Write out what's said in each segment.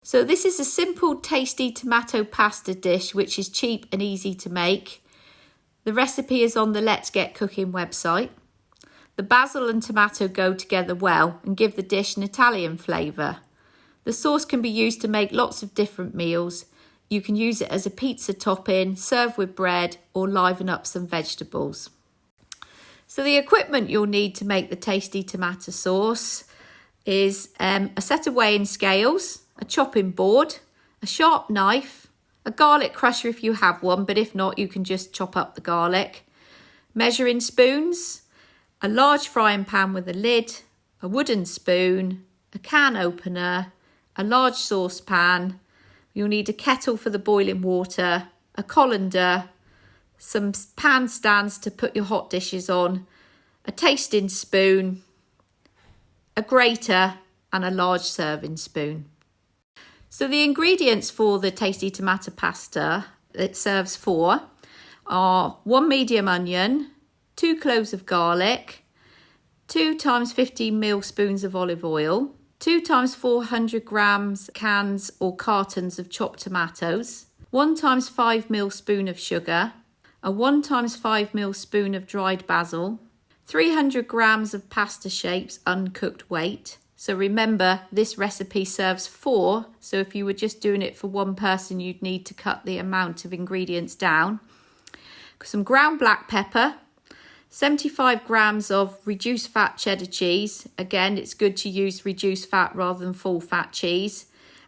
So this is a simple, tasty tomato pasta dish which is cheap and easy to make. The recipe is on the Let's Get Cooking website. The basil and tomato go together well and give the dish an Italian flavour. The sauce can be used to make lots of different meals. You can use it as a pizza topping, serve with bread, or liven up some vegetables. So the equipment you'll need to make the tasty tomato sauce is a set of weighing scales, a chopping board, a sharp knife, a garlic crusher if you have one, but if not, you can just chop up the garlic, measuring spoons, a large frying pan with a lid, a wooden spoon, a can opener, a large saucepan. You'll need a kettle for the boiling water, a colander, some pan stands to put your hot dishes on, a tasting spoon, a grater, and a large serving spoon. So the ingredients for the tasty tomato pasta it serves for are 1 medium onion, 2 cloves of garlic, 2 times 15 spoons of olive oil, 2 times 400 grams cans or cartons of chopped tomatoes, 1 times 5 spoon of sugar, a 1 times 5 spoon of dried basil, 300 grams of pasta shapes uncooked weight. So remember, this recipe serves 4, so if you were just doing it for one person, you'd need to cut the amount of ingredients down. Some ground black pepper, 75 grams of reduced fat cheddar cheese. Again, it's good to use reduced fat rather than full fat cheese.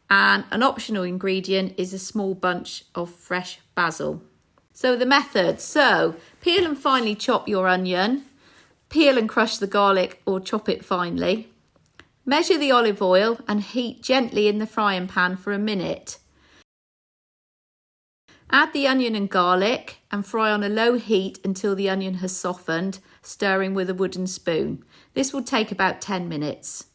And an optional ingredient is a small bunch of fresh basil. So the method, peel and finely chop your onion, peel and crush the garlic or chop it finely. Measure the olive oil and heat gently in the frying pan for a minute. Add the onion and garlic and fry on a low heat until the onion has softened, stirring with a wooden spoon. This will take about 10 minutes.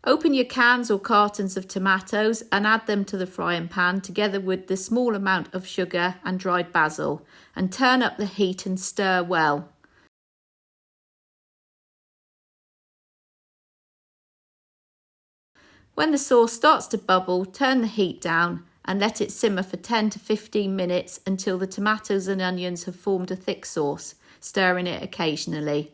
Open your cans or cartons of tomatoes and add them to the frying pan together with the small amount of sugar and dried basil, and turn up the heat and stir well. When the sauce starts to bubble, turn the heat down and let it simmer for 10 to 15 minutes until the tomatoes and onions have formed a thick sauce, stirring it occasionally.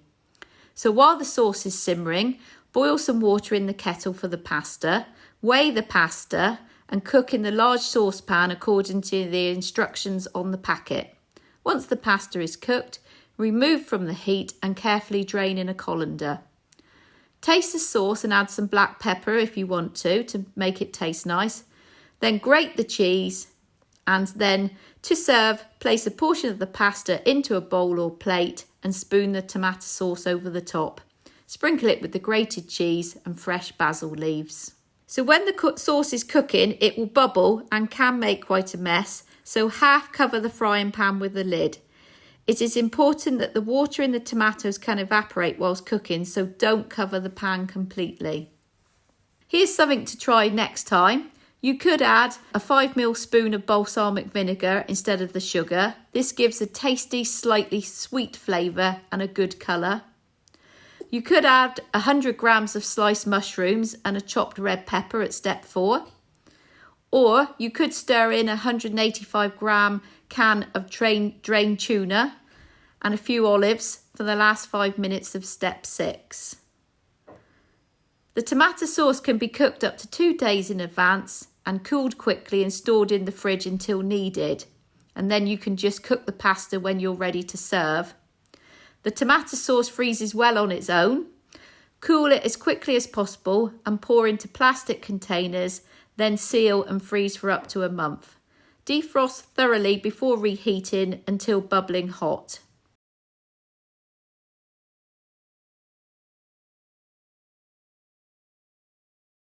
So while the sauce is simmering, boil some water in the kettle for the pasta, weigh the pasta and cook in the large saucepan according to the instructions on the packet. Once the pasta is cooked, remove from the heat and carefully drain in a colander. Taste the sauce and add some black pepper if you want to make it taste nice. Then grate the cheese, and then to serve, place a portion of the pasta into a bowl or plate and spoon the tomato sauce over the top. Sprinkle it with the grated cheese and fresh basil leaves. So when the sauce is cooking, it will bubble and can make quite a mess, so half cover the frying pan with the lid. It is important that the water in the tomatoes can evaporate whilst cooking, so don't cover the pan completely. Here's something to try next time. You could add a 5 spoon of balsamic vinegar instead of the sugar. This gives a tasty, slightly sweet flavour and a good colour. You could add 100 grams of sliced mushrooms and a chopped red pepper at step 4. Or you could stir in a 185 gram can of drained tuna and a few olives for the last 5 minutes of step 6. The tomato sauce can be cooked up to 2 days in advance and cooled quickly and stored in the fridge until needed. And then you can just cook the pasta when you're ready to serve. The tomato sauce freezes well on its own. Cool it as quickly as possible and pour into plastic containers, then seal and freeze for up to a month. Defrost thoroughly before reheating until bubbling hot.